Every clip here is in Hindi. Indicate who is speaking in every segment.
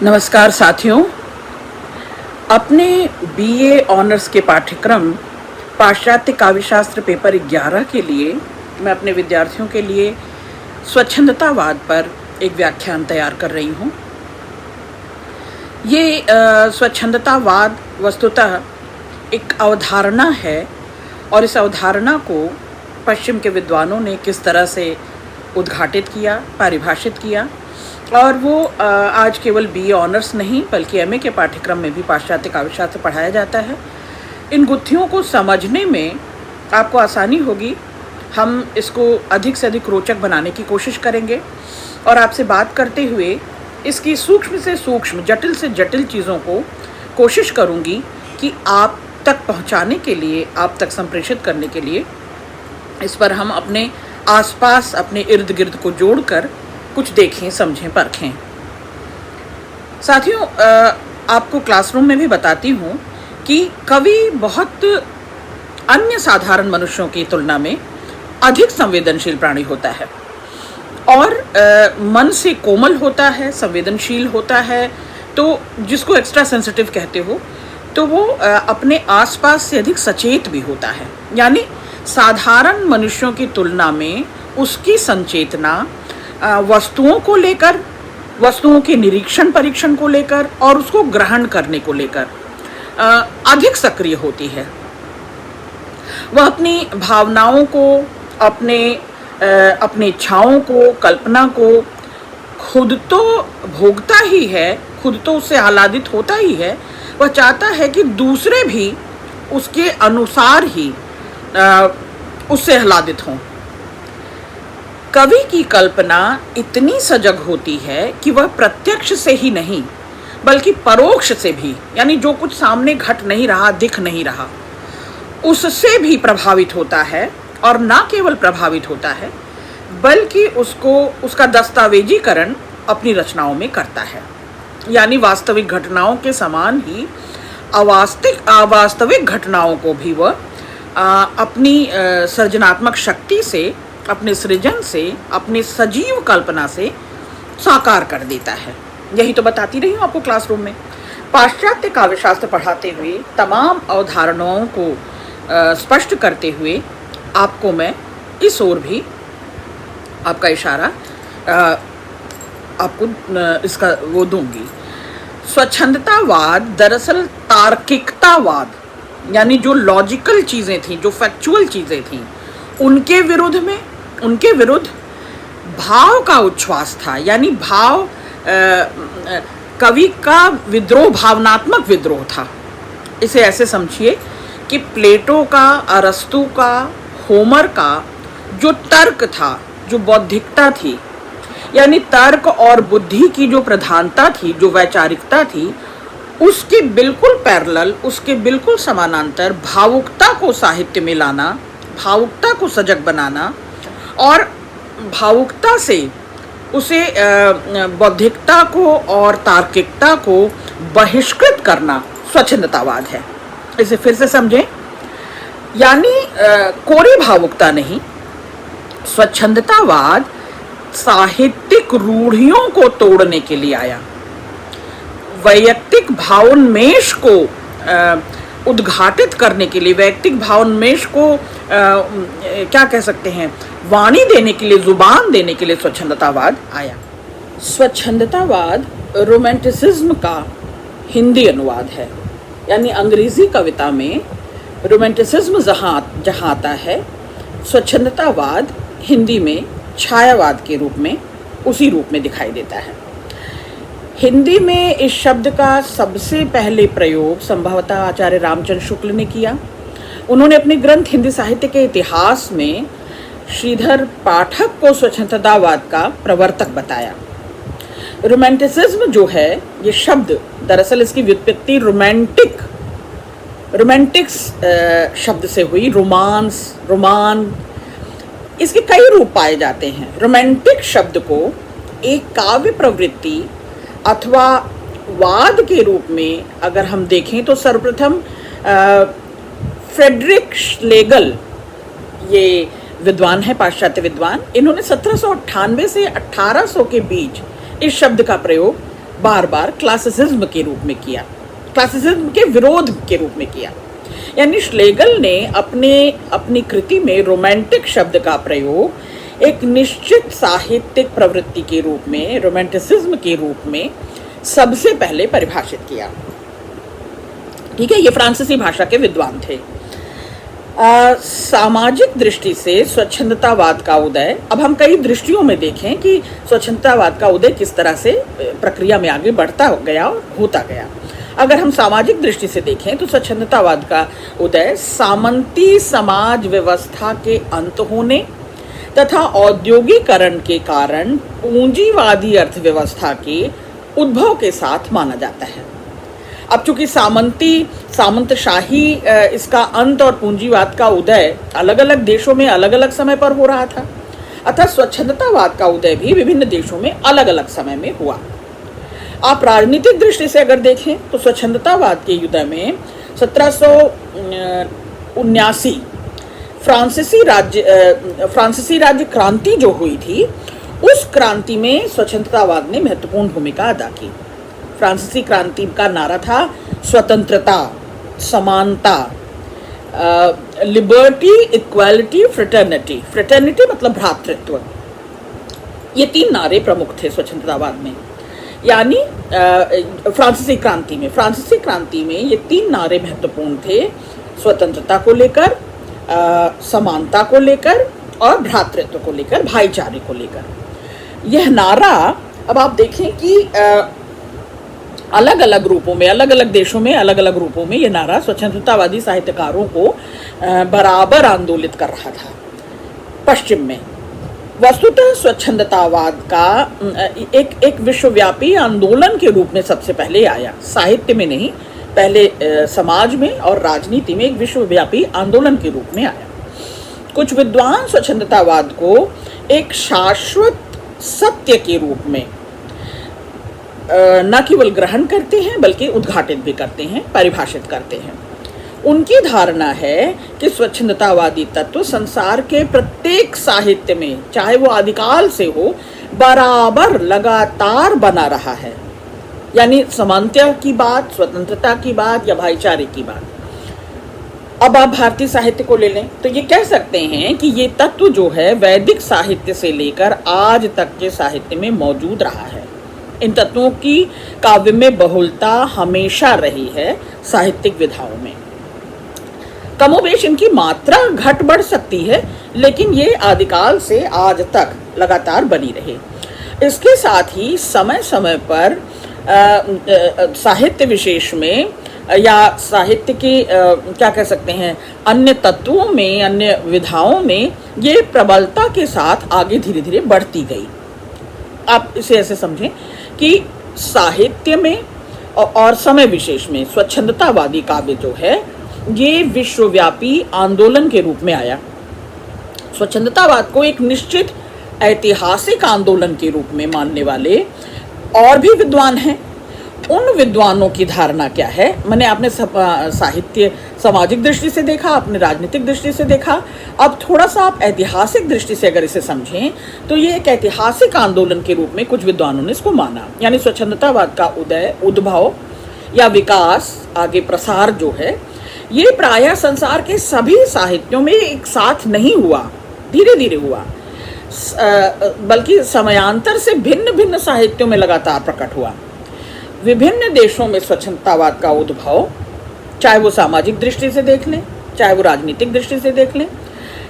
Speaker 1: नमस्कार साथियों, अपने बीए ऑनर्स के पाठ्यक्रम पाश्चात्य काव्यशास्त्र पेपर 11 के लिए मैं अपने विद्यार्थियों के लिए स्वच्छंदतावाद पर एक व्याख्यान तैयार कर रही हूँ। ये स्वच्छंदतावाद वस्तुतः एक अवधारणा है और इस अवधारणा को पश्चिम के विद्वानों ने किस तरह से उद्घाटित किया, परिभाषित किया, और वो आज केवल बीए ऑनर्स नहीं बल्कि एमए के पाठ्यक्रम में भी पाश्चात्य काव्यशास्त्र पढ़ाया जाता है। इन गुत्थियों को समझने में आपको आसानी होगी। हम इसको अधिक से अधिक रोचक बनाने की कोशिश करेंगे और आपसे बात करते हुए इसकी सूक्ष्म से सूक्ष्म, जटिल से जटिल चीज़ों को कोशिश करूँगी कि आप तक पहुँचाने के लिए, आप तक संप्रेषित करने के लिए इस पर हम अपने आसपास, अपने इर्द गिर्द को जोड़कर कुछ देखें, समझें, परखें। साथियों, आपको क्लासरूम में भी बताती हूँ कि कवि बहुत अन्य साधारण मनुष्यों की तुलना में अधिक संवेदनशील प्राणी होता है और मन से कोमल होता है, संवेदनशील होता है। तो जिसको एक्स्ट्रा सेंसिटिव कहते हो, तो वो अपने आसपास से अधिक सचेत भी होता है। यानी साधारण मनुष्यों की तुलना में उसकी संचेतना वस्तुओं को लेकर, वस्तुओं के निरीक्षण परीक्षण को लेकर और उसको ग्रहण करने को लेकर अधिक सक्रिय होती है। वह अपनी भावनाओं को, अपने इच्छाओं को, कल्पना को खुद तो भोगता ही है, खुद तो उससे आह्लादित होता ही है। वह चाहता है कि दूसरे भी उसके अनुसार ही उससे आह्लादित हों। कवि की कल्पना इतनी सजग होती है कि वह प्रत्यक्ष से ही नहीं बल्कि परोक्ष से भी, यानी जो कुछ सामने घट नहीं रहा, दिख नहीं रहा, उससे भी प्रभावित होता है। और ना केवल प्रभावित होता है बल्कि उसका दस्तावेजीकरण अपनी रचनाओं में करता है। यानी वास्तविक घटनाओं के समान ही अवास्तविक घटनाओं को भी वह अपनी सृजनात्मक शक्ति से, अपने सृजन से, अपने सजीव कल्पना से साकार कर देता है। यही तो बताती रही हूँ आपको क्लासरूम में। पाश्चात्य काव्यशास्त्र पढ़ाते हुए तमाम अवधारणाओं को स्पष्ट करते हुए आपको मैं इस ओर भी आपका इशारा आपको इसका वो दूंगी। स्वच्छंदतावाद दरअसल तार्किकतावाद, यानी जो लॉजिकल चीज़ें थीं, जो फैक्चुअल चीज़ें थीं, उनके विरुद्ध भाव का उच्छ्वास था। यानी भाव, कवि का विद्रोह भावनात्मक विद्रोह था। इसे ऐसे समझिए कि प्लेटो का, अरस्तु का, होमर का जो तर्क था, जो बौद्धिकता थी, यानी तर्क और बुद्धि की जो प्रधानता थी, जो वैचारिकता थी, उसके बिल्कुल पैरेलल, उसके बिल्कुल समानांतर भावुकता को साहित्य में लाना, भावुकता को सजग बनाना और भावुकता से उसे बौद्धिकता को और तार्किकता को बहिष्कृत करना स्वच्छंदतावाद है। इसे फिर से समझें। यानी कोरी भावुकता नहीं, स्वच्छंदतावाद साहित्यिक रूढ़ियों को तोड़ने के लिए आया, वैयक्तिक भावोन्मेष को उद्घाटित करने के लिए, वैयक्तिक भावोन्मेष को क्या कह सकते हैं, वाणी देने के लिए, जुबान देने के लिए स्वच्छंदतावाद आया। स्वच्छंदतावाद रोमांटिसिज्म का हिंदी अनुवाद है। यानी अंग्रेजी कविता में रोमांटिसिज्म जहाँ आता है, स्वच्छंदतावाद हिंदी में छायावाद के रूप में, उसी रूप में दिखाई देता है। हिंदी में इस शब्द का सबसे पहले प्रयोग संभवतः आचार्य रामचंद्र शुक्ल ने किया। उन्होंने अपने ग्रंथ हिंदी साहित्य के इतिहास में श्रीधर पाठक को स्वच्छंदतावाद का प्रवर्तक बताया। रोमांटिसिज्म जो है, ये शब्द दरअसल इसकी व्युत्पत्ति रोमांटिक्स शब्द से हुई। रोमान, इसके कई रूप पाए जाते हैं। रोमांटिक शब्द को एक काव्य प्रवृत्ति अथवा वाद के रूप में अगर हम देखें तो सर्वप्रथम फ्रेडरिक श्लेगल, ये विद्वान है, पाश्चात्य विद्वान, इन्होंने 1798 से 1800 के बीच इस शब्द का प्रयोग बार बार क्लासिसिज्म के रूप में किया, क्लासिसिज्म के विरोध के रूप में किया। यानी श्लेगल ने अपनी कृति में रोमांटिक शब्द का प्रयोग एक निश्चित साहित्यिक प्रवृत्ति के रूप में, रोमांटिसिज्म के रूप में सबसे पहले परिभाषित किया। ठीक है, ये फ्रांसीसी भाषा के विद्वान थे। सामाजिक दृष्टि से स्वच्छंदतावाद का उदय, अब हम कई दृष्टियों में देखें कि स्वच्छंदतावाद का उदय किस तरह से प्रक्रिया में आगे बढ़ता गया और होता गया। अगर हम सामाजिक दृष्टि से देखें तो स्वच्छंदतावाद का उदय सामंती समाज व्यवस्था के अंत होने तथा औद्योगिकरण के कारण पूंजीवादी अर्थव्यवस्था के उद्भव के साथ माना जाता है। अब चूंकि सामंतशाही इसका अंत और पूंजीवाद का उदय अलग अलग देशों में अलग अलग समय पर हो रहा था, अतः स्वच्छंदतावाद का उदय भी विभिन्न देशों में अलग अलग समय में हुआ। आप राजनीतिक दृष्टि से अगर देखें तो स्वच्छंदतावाद के उदय में 1779 फ्रांसीसी राज्य क्रांति जो हुई थी, उस क्रांति में स्वच्छंदतावाद ने महत्वपूर्ण भूमिका अदा की। फ्रांसीसी क्रांति का नारा था स्वतंत्रता, समानता, लिबर्टी, इक्वालिटी, फ्रेटर्निटी। फ्रेटर्निटी मतलब भ्रातृत्व। ये 3 नारे प्रमुख थे स्वच्छंदतावाद में। यानी फ्रांसीसी क्रांति में ये 3 नारे महत्वपूर्ण थे, स्वतंत्रता को लेकर, समानता को लेकर और भ्रातृत्व को लेकर, भाईचारे को लेकर। यह नारा, अब आप देखें कि अलग अलग रूपों में, अलग अलग देशों में अलग अलग रूपों में यह नारा स्वच्छंदतावादी साहित्यकारों को बराबर आंदोलित कर रहा था। पश्चिम में वस्तुतः स्वच्छंदतावाद का एक विश्वव्यापी आंदोलन के रूप में सबसे पहले आया, साहित्य में नहीं, पहले समाज में और राजनीति में एक विश्वव्यापी आंदोलन के रूप में आया। कुछ विद्वान स्वच्छंदतावाद को एक शाश्वत सत्य के रूप में न केवल ग्रहण करते हैं बल्कि उद्घाटित भी करते हैं, परिभाषित करते हैं। उनकी धारणा है कि स्वच्छंदतावादी तत्व संसार के प्रत्येक साहित्य में, चाहे वो आदिकाल से हो, बराबर लगातार बना रहा है। यानी समानता की बात, स्वतंत्रता की बात या भाईचारे की बात। अब आप भारतीय साहित्य को ले लें तो ये कह सकते हैं कि ये तत्व जो है वैदिक साहित्य से लेकर आज तक के साहित्य में मौजूद रहा है। इन तत्वों की काव्य में बहुलता हमेशा रही है। साहित्यिक विधाओं में कमोबेश इनकी मात्रा घट बढ़ सकती है, लेकिन ये आदिकाल से आज तक लगातार बनी रहे। इसके साथ ही समय समय पर साहित्य विशेष में या साहित्य के क्या कह सकते हैं, अन्य तत्वों में, अन्य विधाओं में ये प्रबलता के साथ आगे धीरे धीरे बढ़ती गई। आप इसे ऐसे समझें कि साहित्य में और समय विशेष में स्वच्छंदतावादी काव्य जो है ये विश्वव्यापी आंदोलन के रूप में आया। स्वच्छंदतावाद को एक निश्चित ऐतिहासिक आंदोलन के रूप में मानने वाले और भी विद्वान हैं। उन विद्वानों की धारणा क्या है, मैंने आपने साहित्य सामाजिक दृष्टि से देखा, आपने राजनीतिक दृष्टि से देखा, अब थोड़ा सा आप ऐतिहासिक दृष्टि से अगर इसे समझें तो ये एक ऐतिहासिक आंदोलन के रूप में कुछ विद्वानों ने इसको माना। यानी स्वच्छंदतावाद का उदय, उद्भव या विकास, आगे प्रसार जो है, ये प्रायः संसार के सभी साहित्यों में एक साथ नहीं हुआ, धीरे धीरे हुआ, बल्कि समयांतर से भिन्न भिन्न साहित्यों में लगातार प्रकट हुआ। विभिन्न देशों में स्वच्छंदतावाद का उद्भव, चाहे वो सामाजिक दृष्टि से देख लें, चाहे वो राजनीतिक दृष्टि से देख लें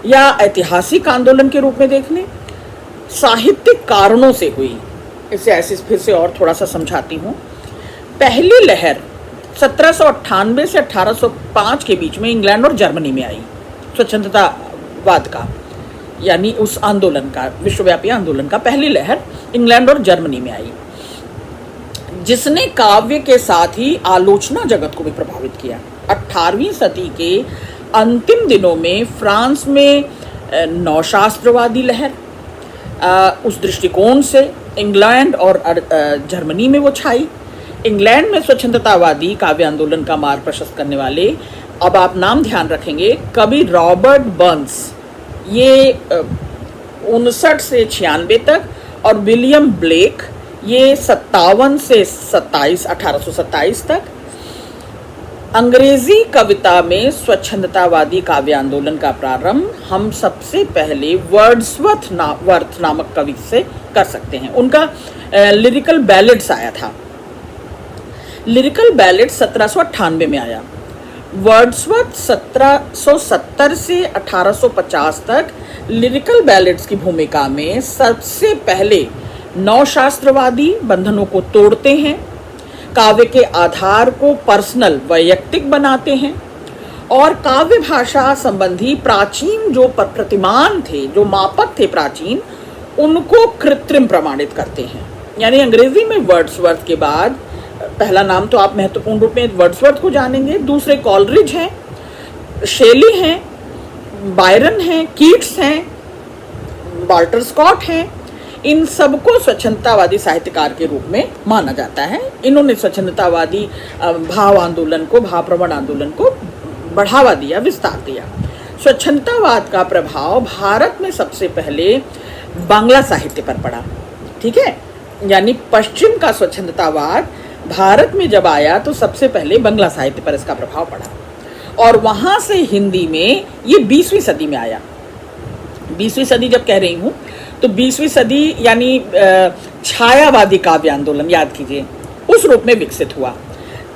Speaker 1: या ऐतिहासिक आंदोलन के रूप में देख लें, साहित्यिक कारणों से हुई। इसे ऐसे फिर से और थोड़ा सा समझाती हूँ। पहली लहर 1798 से 1805 के बीच में इंग्लैंड और जर्मनी में आई स्वच्छंदतावाद का, यानी उस आंदोलन का, विश्वव्यापी आंदोलन का पहली लहर इंग्लैंड और जर्मनी में आई, जिसने काव्य के साथ ही आलोचना जगत को भी प्रभावित किया। 18वीं सदी के अंतिम दिनों में फ्रांस में नवशास्त्रवादी लहर, उस दृष्टिकोण से इंग्लैंड और जर्मनी में वो छाई। इंग्लैंड में स्वच्छंदतावादी काव्य आंदोलन का मार्ग प्रशस्त करने वाले, अब आप नाम ध्यान रखेंगे, कवि रॉबर्ट बर्न्स, ये 59 से 96 तक, और विलियम ब्लेक ये 57 से 27 1827 तक अंग्रेजी कविता में स्वच्छंदतावादी काव्य आंदोलन का प्रारंभ हम सबसे पहले वर्ड्सवर्थ नामक कवि से कर सकते हैं। उनका लिरिकल बैलेड्स आया था। लिरिकल बैलेड 1798 में आया। वर्ड्सवर्थ 1770 से 1850 तक लिरिकल बैलेड्स की भूमिका में सबसे पहले नवशास्त्रवादी बंधनों को तोड़ते हैं, काव्य के आधार को पर्सनल वैयक्तिक बनाते हैं और काव्य भाषा संबंधी प्राचीन जो प्रतिमान थे, जो मापक थे प्राचीन, उनको कृत्रिम प्रमाणित करते हैं। यानी अंग्रेजी में वर्ड्सवर्थ के बाद पहला नाम तो आप महत्वपूर्ण रूप में वर्ड्सवर्थ को जानेंगे, दूसरे कॉलरिज हैं, शेली हैं, बायरन हैं, कीट्स हैं, वाल्टर स्कॉट हैं। इन सबको स्वच्छंदतावादी साहित्यकार के रूप में माना जाता है। इन्होंने स्वच्छंदतावादी भाव आंदोलन को, भाव प्रवण आंदोलन को बढ़ावा दिया, विस्तार दिया। स्वच्छंदतावाद का प्रभाव भारत में सबसे पहले बांग्ला साहित्य पर पड़ा। ठीक है, यानी पश्चिम का स्वच्छंदतावाद भारत में जब आया तो सबसे पहले बांग्ला साहित्य पर इसका प्रभाव पड़ा और वहां से हिंदी में ये 20वीं सदी में आया। 20वीं सदी जब कह रही हूं तो 20वीं सदी यानी छायावादी काव्य आंदोलन, याद कीजिए, उस रूप में विकसित हुआ।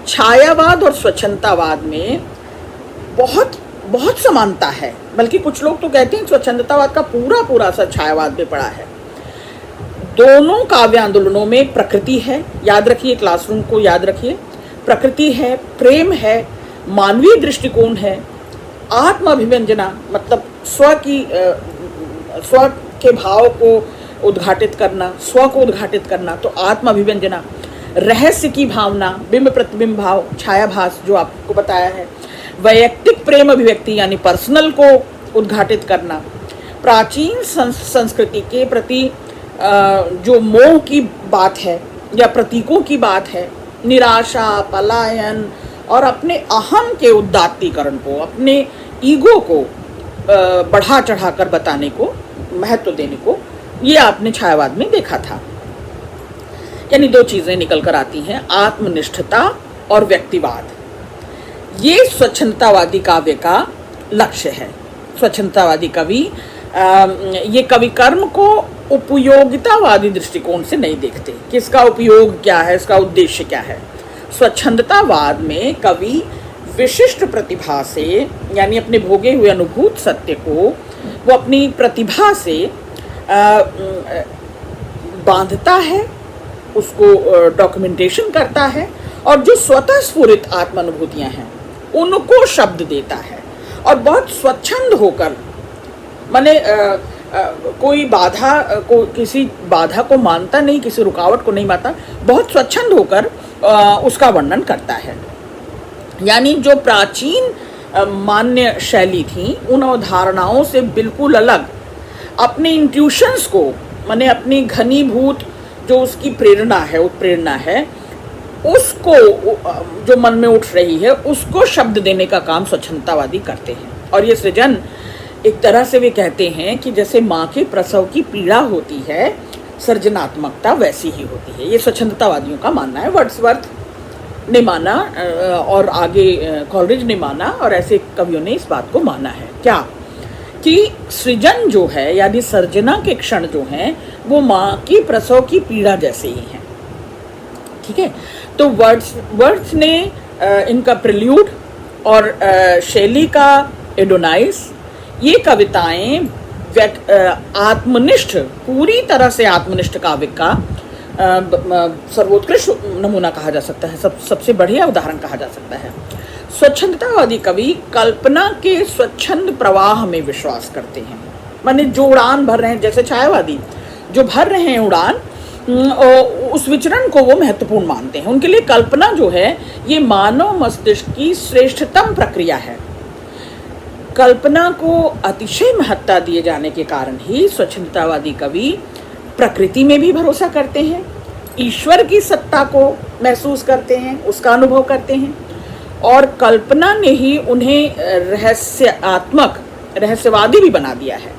Speaker 1: छायावाद और स्वच्छंदतावाद में बहुत बहुत समानता है, बल्कि कुछ लोग तो कहते हैं स्वच्छंदतावाद का पूरा असर छायावाद में पड़ा है। दोनों काव्य आंदोलनों में प्रकृति है, याद रखिए, क्लासरूम को याद रखिए, प्रकृति है, प्रेम है, मानवीय दृष्टिकोण है, आत्म अभिव्यंजना मतलब स्व के भाव को उद्घाटित करना, स्व को उद्घाटित करना, तो आत्म अभिव्यंजना, रहस्य की भावना, बिंब प्रतिबिंब भाव, छायाभास जो आपको बताया है, वैयक्तिक प्रेम अभिव्यक्ति यानी पर्सनल को उद्घाटित करना, प्राचीन संस्कृति के प्रति जो मोह की बात है या प्रतीकों की बात है, निराशा, पलायन और अपने अहम के उदात्तीकरण को, अपने ईगो को बढ़ा चढ़ाकर बताने को, महत्व देने को, ये आपने छायावाद में देखा था। यानी दो चीजें निकल कर आती हैं, आत्मनिष्ठता और व्यक्तिवाद। ये स्वच्छंदतावादी काव्य का लक्ष्य है। स्वच्छंदतावादी कवि ये कवि कर्म को उपयोगितावादी दृष्टिकोण से नहीं देखते कि इसका उपयोग क्या है, इसका उद्देश्य क्या है। स्वच्छंदतावाद में कवि विशिष्ट प्रतिभा से, यानी अपने भोगे हुए अनुभूत सत्य को वो अपनी प्रतिभा से बांधता है, उसको डॉक्यूमेंटेशन करता है और जो स्वतः स्फुरित आत्मानुभूतियां हैं उनको शब्द देता है और बहुत स्वच्छंद होकर, माने कोई बाधा को, किसी बाधा को मानता नहीं, किसी रुकावट को नहीं मानता, बहुत स्वच्छंद होकर उसका वर्णन करता है। यानी जो प्राचीन मान्य शैली थी उन अवधारणाओं से बिल्कुल अलग, अपने इंट्यूशंस को, माने अपनी घनीभूत जो उसकी प्रेरणा है, उत्प्रेरणा है, उसको जो मन में उठ रही है उसको शब्द देने का काम स्वच्छंदतावादी करते हैं। और ये सृजन एक तरह से वे कहते हैं कि जैसे माँ के प्रसव की पीड़ा होती है, सृजनात्मकता वैसी ही होती है। ये स्वच्छंदतावादियों का मानना है। वर्ड्सवर्थ ने माना और आगे कॉलरिज ने माना और ऐसे कवियों ने इस बात को माना है, क्या कि सृजन जो है यानी सर्जना के क्षण जो हैं वो माँ की प्रसव की पीड़ा जैसे ही हैं। ठीक है, तो वर्ड्स ने इनका प्रिल्यूड और शैली का एडोनाइस, ये कविताएं आत्मनिष्ठ, पूरी तरह से आत्मनिष्ठ काव्य का सर्वोत्कृष्ट नमूना कहा जा सकता है, सबसे बढ़िया उदाहरण कहा जा सकता है। स्वच्छंदतावादी कवि कल्पना के स्वच्छंद प्रवाह में विश्वास करते हैं, माने जो उड़ान भर रहे हैं, जैसे छायावादी जो भर रहे हैं उड़ान, उस विचरण को वो महत्वपूर्ण मानते हैं। उनके लिए कल्पना जो है ये मानव मस्तिष्क की श्रेष्ठतम प्रक्रिया है। कल्पना को अतिशय महत्ता दिए जाने के कारण ही स्वच्छंदतावादी कवि प्रकृति में भी भरोसा करते हैं, ईश्वर की सत्ता को महसूस करते हैं, उसका अनुभव करते हैं और कल्पना ने ही उन्हें रहस्यात्मक, रहस्यवादी भी बना दिया है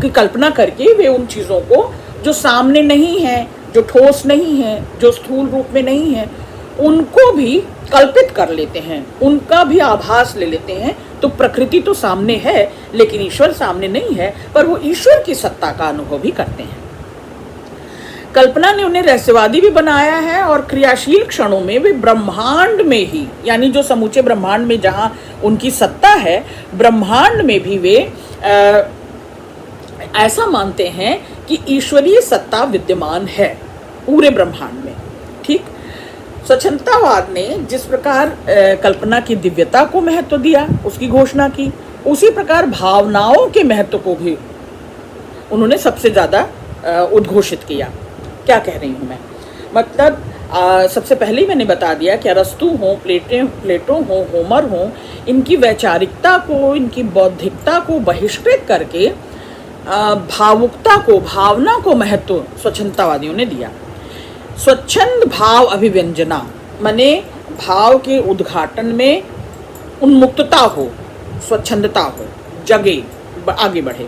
Speaker 1: कि कल्पना करके वे उन चीज़ों को जो सामने नहीं है, जो ठोस नहीं है, जो स्थूल रूप में नहीं है, उनको भी कल्पित कर लेते हैं, उनका भी आभास ले लेते हैं। तो प्रकृति तो सामने है लेकिन ईश्वर सामने नहीं है, पर वो ईश्वर की सत्ता का अनुभव भी करते हैं। कल्पना ने उन्हें रहस्यवादी भी बनाया है और क्रियाशील क्षणों में वे ब्रह्मांड में ही, यानी जो समूचे ब्रह्मांड में जहां उनकी सत्ता है, ब्रह्मांड में भी वे ऐसा मानते हैं कि ईश्वरीय सत्ता विद्यमान है पूरे ब्रह्मांड में। ठीक, स्वच्छंदतावाद ने जिस प्रकार कल्पना की दिव्यता को महत्व दिया, उसकी घोषणा की, उसी प्रकार भावनाओं के महत्व को भी उन्होंने सबसे ज्यादा उद्घोषित किया। क्या कह रही हूँ मैं, मतलब सबसे पहले ही मैंने बता दिया कि अरस्तु हो, प्लेटो हो, होमर हो, इनकी वैचारिकता को, इनकी बौद्धिकता को बहिष्कृत करके भावुकता को, भावना को महत्व स्वच्छंदतावादियों ने दिया। स्वच्छंद भाव अभिव्यंजना माने भाव के उद्घाटन में उन्मुक्तता हो, स्वच्छंदता हो, जगे, आगे बढ़े।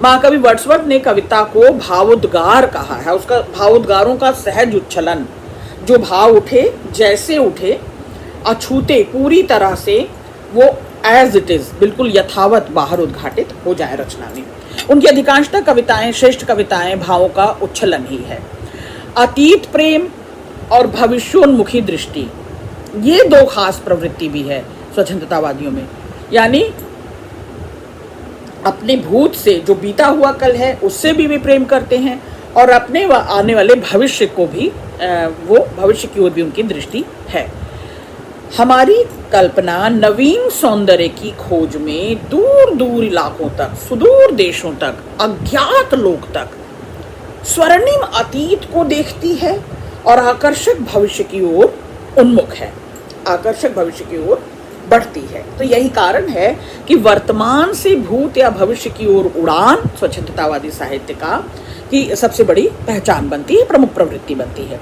Speaker 1: महाकवि वर्ड्सवर्थ ने कविता को भावोद्गार कहा है, उसका भावोद्गारों का सहज उच्छलन, जो भाव उठे, जैसे उठे, अछूते पूरी तरह से वो एज इट इज, बिल्कुल यथावत बाहर उद्घाटित हो जाए रचना में। उनकी अधिकांशतः कविताएं, श्रेष्ठ कविताएं भावों का उच्छलन ही है। अतीत प्रेम और भविष्योन्मुखी दृष्टि, ये दो खास प्रवृत्ति भी है स्वच्छंदतावादियों में, यानी अपने भूत से, जो बीता हुआ कल है, उससे भी वे प्रेम करते हैं और अपने आने वाले भविष्य को भी, वो भविष्य की ओर भी उनकी दृष्टि है। हमारी कल्पना नवीन सौंदर्य की खोज में दूर दूर इलाकों तक, सुदूर देशों तक, अज्ञात लोक तक स्वर्णिम अतीत को देखती है और आकर्षक भविष्य की ओर उन्मुख है, आकर्षक भविष्य की ओर बढ़ती है। तो यही कारण है कि वर्तमान से भूत या भविष्य की ओर उड़ान स्वच्छंदतावादी साहित्य का की सबसे बड़ी पहचान बनती है, प्रमुख प्रवृत्ति बनती है।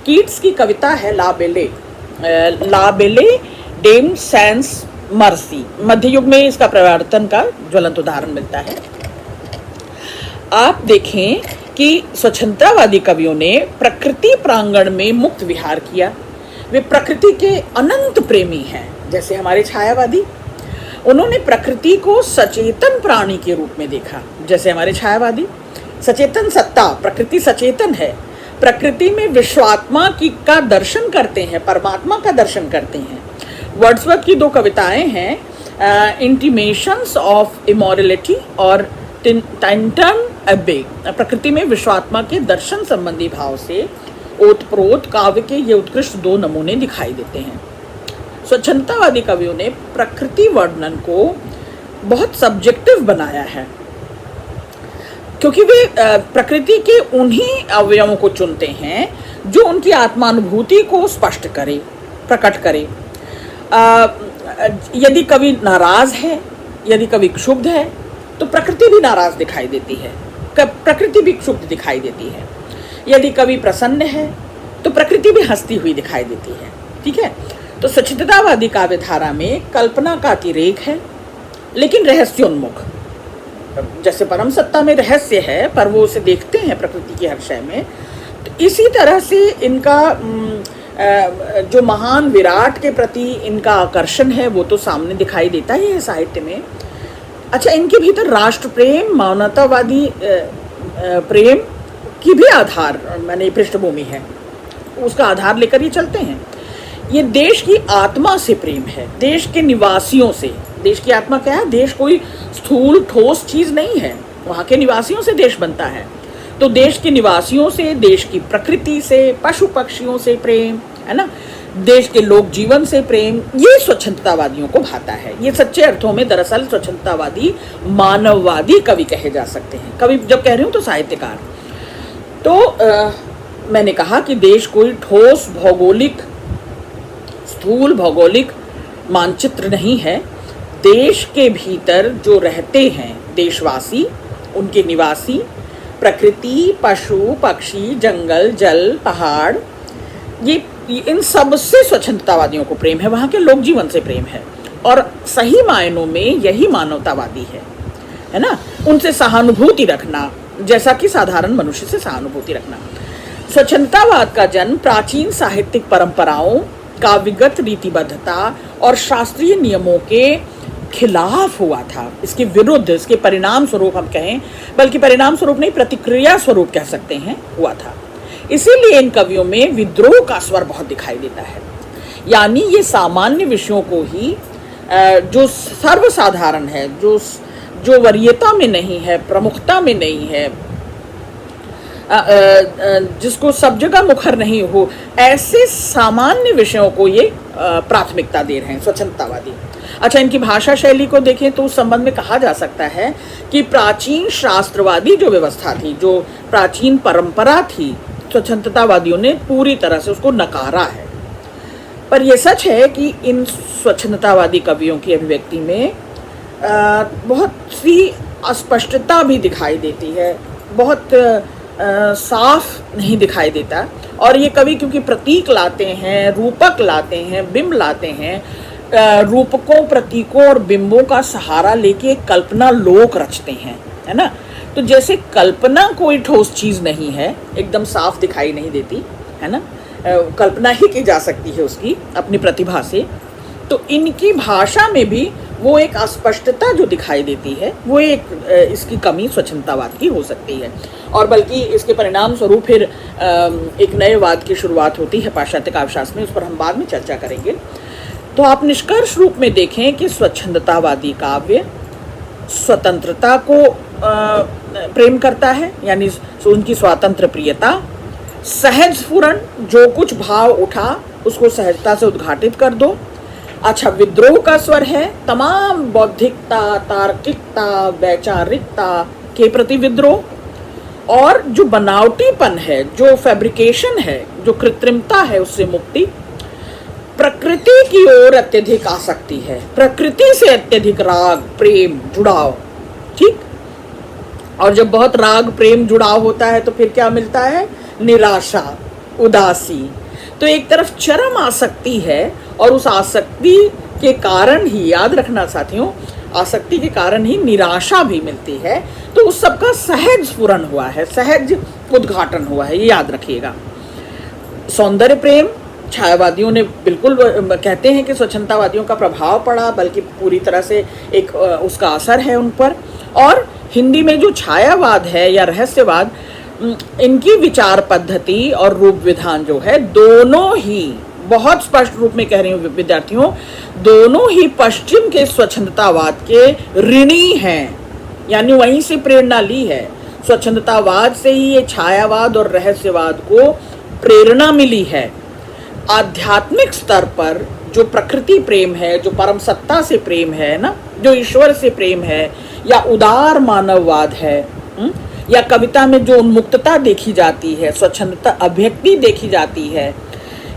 Speaker 1: कीट्स की कविता है ला बेले डेम सेंस मर्सी, मध्य युग में इसका प्रवर्तन का ज्वलंत उदाहरण मिलता है। आप देखें कि स्वच्छंदतावादी कवियों ने प्रकृति प्रांगण में मुक्त विहार किया, वे प्रकृति के अनंत प्रेमी हैं। जैसे हमारे छायावादी, उन्होंने प्रकृति को सचेतन प्राणी के रूप में देखा। जैसे हमारे छायावादी सचेतन सत्ता, प्रकृति सचेतन है, प्रकृति में विश्वात्मा की का दर्शन करते हैं, परमात्मा का दर्शन करते हैं। वर्ड्सवर्थ की दो कविताएं हैं, इंटीमेशंस ऑफ इमोरलिटी और टाइंटन एब्बे, प्रकृति में विश्वात्मा के दर्शन संबंधी भाव से ओतप्रोत काव्य के ये उत्कृष्ट दो नमूने दिखाई देते हैं। स्वच्छंदतावादी कवियों ने प्रकृति वर्णन को बहुत सब्जेक्टिव बनाया है, क्योंकि वे प्रकृति के उन्हीं अवयवों को चुनते हैं जो उनकी आत्मानुभूति को स्पष्ट करे, प्रकट करे। यदि कवि नाराज है, यदि कवि क्षुब्ध है, तो प्रकृति भी नाराज दिखाई देती है, प्रकृति भी क्षुब्ध दिखाई देती है। यदि कवि प्रसन्न है तो प्रकृति भी हंसती हुई दिखाई देती है। ठीक है, तो स्वच्छंदतावादी काव्य धारा में कल्पना का अतिरेक है लेकिन रहस्योन्मुख। जैसे परम सत्ता में रहस्य है पर वो उसे देखते हैं प्रकृति की हर शय में, तो इसी तरह से इनका जो महान विराट के प्रति इनका आकर्षण है वो तो सामने दिखाई देता ही है साहित्य में। अच्छा, इनके भीतर राष्ट्र प्रेम, मानवतावादी प्रेम की भी आधार माने पृष्ठभूमि है, उसका आधार लेकर ये चलते हैं। ये देश की आत्मा से प्रेम है, देश के निवासियों से। देश की आत्मा क्या है? देश कोई स्थूल ठोस चीज नहीं है, वहाँ के निवासियों से देश बनता है। तो देश के निवासियों से, देश की प्रकृति से, पशु पक्षियों से प्रेम, है ना, देश के लोक जीवन से प्रेम, ये स्वच्छंदतावादियों को भाता है। ये सच्चे अर्थों में दरअसल स्वच्छंदतावादी मानववादी कवि कहे जा सकते हैं। कवि जब कह रही हूँ तो साहित्यकार। तो मैंने कहा कि देश कोई ठोस भौगोलिक, स्थूल भौगोलिक मानचित्र नहीं है। देश के भीतर जो रहते हैं देशवासी, उनके निवासी, प्रकृति, पशु पक्षी, जंगल, जल, पहाड़, ये इन सब से स्वच्छंदतावादियों को प्रेम है, वहाँ के लोक जीवन से प्रेम है। और सही मायनों में यही मानवतावादी है ना, उनसे सहानुभूति रखना, जैसा कि साधारण मनुष्य से सहानुभूति रखना। स्वच्छंदतावाद का जन्म प्राचीन साहित्यिक परंपराओं, काव्यगत रीतिबद्धता और शास्त्रीय नियमों के खिलाफ हुआ था। इसके विरुद्ध, इसके परिणाम स्वरूप हम कहें, बल्कि परिणाम स्वरूप नहीं, प्रतिक्रिया स्वरूप कह सकते हैं, हुआ था। इसीलिए इन कवियों में विद्रोह का स्वर बहुत दिखाई देता है। यानी ये सामान्य विषयों को ही, जो सर्वसाधारण है, जो वरीयता में नहीं है, प्रमुखता में नहीं है, जिसको सब जगह मुखर नहीं हो, ऐसे सामान्य विषयों को ये प्राथमिकता दे रहे हैं स्वच्छंदतावादी। अच्छा, इनकी भाषा शैली को देखें तो उस संबंध में कहा जा सकता है कि प्राचीन शास्त्रवादी जो व्यवस्था थी, जो प्राचीन परंपरा थी, स्वच्छंदतावादियों ने पूरी तरह से उसको नकारा है। पर यह सच है कि इन स्वच्छंदतावादी कवियों की अभिव्यक्ति में बहुत सी अस्पष्टता भी दिखाई देती है, बहुत साफ नहीं दिखाई देता। और ये कवि क्योंकि प्रतीक लाते हैं, रूपक लाते हैं, बिंब लाते हैं, रूपकों, प्रतीकों और बिंबों का सहारा लेके एक कल्पना लोक रचते हैं, है ना। तो जैसे कल्पना कोई ठोस चीज़ नहीं है, एकदम साफ दिखाई नहीं देती, है ना, कल्पना ही की जा सकती है उसकी अपनी प्रतिभा से। तो इनकी भाषा में भी वो एक अस्पष्टता जो दिखाई देती है, वो एक इसकी कमी स्वच्छंदतावाद की हो सकती है। और बल्कि इसके परिणाम स्वरूप फिर एक नए वाद की शुरुआत होती है पाश्चात्य काव्यशास्त्र में, उस पर हम बाद में चर्चा करेंगे। तो आप निष्कर्ष रूप में देखें कि स्वच्छंदतावादी काव्य स्वतंत्रता को प्रेम करता है, यानी उनकी स्वातंत्र प्रियता, सहज स्फुरण, जो कुछ भाव उठा उसको सहजता से उद्घाटित कर दो। अच्छा, विद्रोह का स्वर है, तमाम बौद्धिकता, तार्किकता, वैचारिकता के प्रति विद्रोह। और जो बनावटीपन है, जो फैब्रिकेशन है, जो कृत्रिमता है, उससे मुक्ति। प्रकृति की ओर अत्यधिक आसक्ति है, प्रकृति से अत्यधिक राग, प्रेम, जुड़ाव, ठीक। और जब बहुत राग, प्रेम, जुड़ाव होता है तो फिर क्या मिलता है? निराशा, उदासी। तो एक तरफ चरम आसक्ति है और उस आसक्ति के कारण ही, याद रखना साथियों, आसक्ति के कारण ही निराशा भी मिलती है। तो उस सबका सहज स्फुरण हुआ है, सहज उद्घाटन हुआ है, ये याद रखिएगा। सौंदर्य प्रेम, छायावादियों ने बिल्कुल कहते हैं कि स्वच्छंदतावादियों का प्रभाव पड़ा, बल्कि पूरी तरह से एक उसका असर है उन पर। और हिंदी में जो छायावाद है या रहस्यवाद, इनकी विचार पद्धति और रूप विधान जो है, दोनों ही, बहुत स्पष्ट रूप में कह रही हूँ विद्यार्थियों, दोनों ही पश्चिम के स्वच्छंदतावाद के ऋणी हैं, यानी वहीं से प्रेरणा ली है। स्वच्छंदतावाद से ही ये छायावाद और रहस्यवाद को प्रेरणा मिली है। आध्यात्मिक स्तर पर जो प्रकृति प्रेम है, जो परम सत्ता से प्रेम है ना, जो ईश्वर से प्रेम है, या उदार मानववाद है, या कविता में जो उन्मुक्तता देखी जाती है, स्वच्छंदता अभिव्यक्ति देखी जाती है,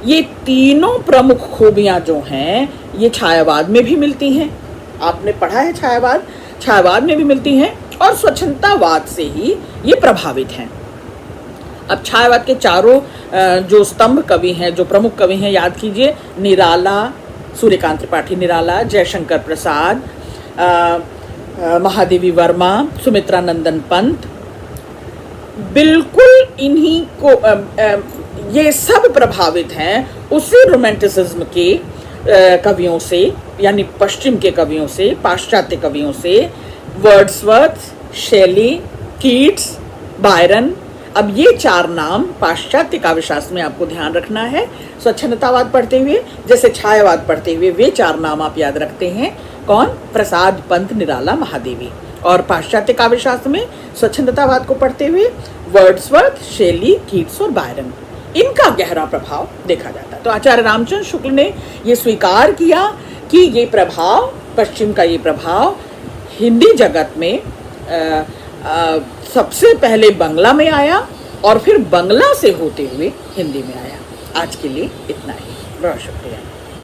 Speaker 1: ये तीनों प्रमुख खूबियां जो हैं, ये छायावाद में भी मिलती हैं। आपने पढ़ा है छायावाद, छायावाद में भी मिलती हैं और स्वच्छंदतावाद से ही ये प्रभावित हैं। अब छायावाद के चारों जो स्तंभ कवि हैं, जो प्रमुख कवि हैं, याद कीजिए, निराला, सूर्यकांत त्रिपाठी निराला, जयशंकर प्रसाद, महादेवी वर्मा, सुमित्रा नंदन पंत, बिल्कुल इन्हीं को ये सब प्रभावित हैं उसी रोमांटिसिज्म के कवियों से, यानी पश्चिम के कवियों से, पाश्चात्य कवियों से, वर्ड्सवर्थ, शेली, कीट्स, बायरन। अब ये चार नाम पाश्चात्य काव्यशास्त्र में आपको ध्यान रखना है स्वच्छंदतावाद पढ़ते हुए, जैसे छायावाद पढ़ते हुए वे चार नाम आप याद रखते हैं। कौन? प्रसाद, पंत, निराला, महादेवी। और पाश्चात्य काव्यशास्त्र में स्वच्छंदतावाद को पढ़ते हुए वर्ड्सवर्थ, शेली, कीट्स और बायरन, इनका गहरा प्रभाव देखा जाता है। तो आचार्य रामचंद्र शुक्ल ने ये स्वीकार किया कि ये प्रभाव, पश्चिम का ये प्रभाव हिंदी जगत में सबसे पहले बंगला में आया और फिर बंगला से होते हुए हिंदी में आया। आज के लिए इतना ही, बहुत शुक्रिया।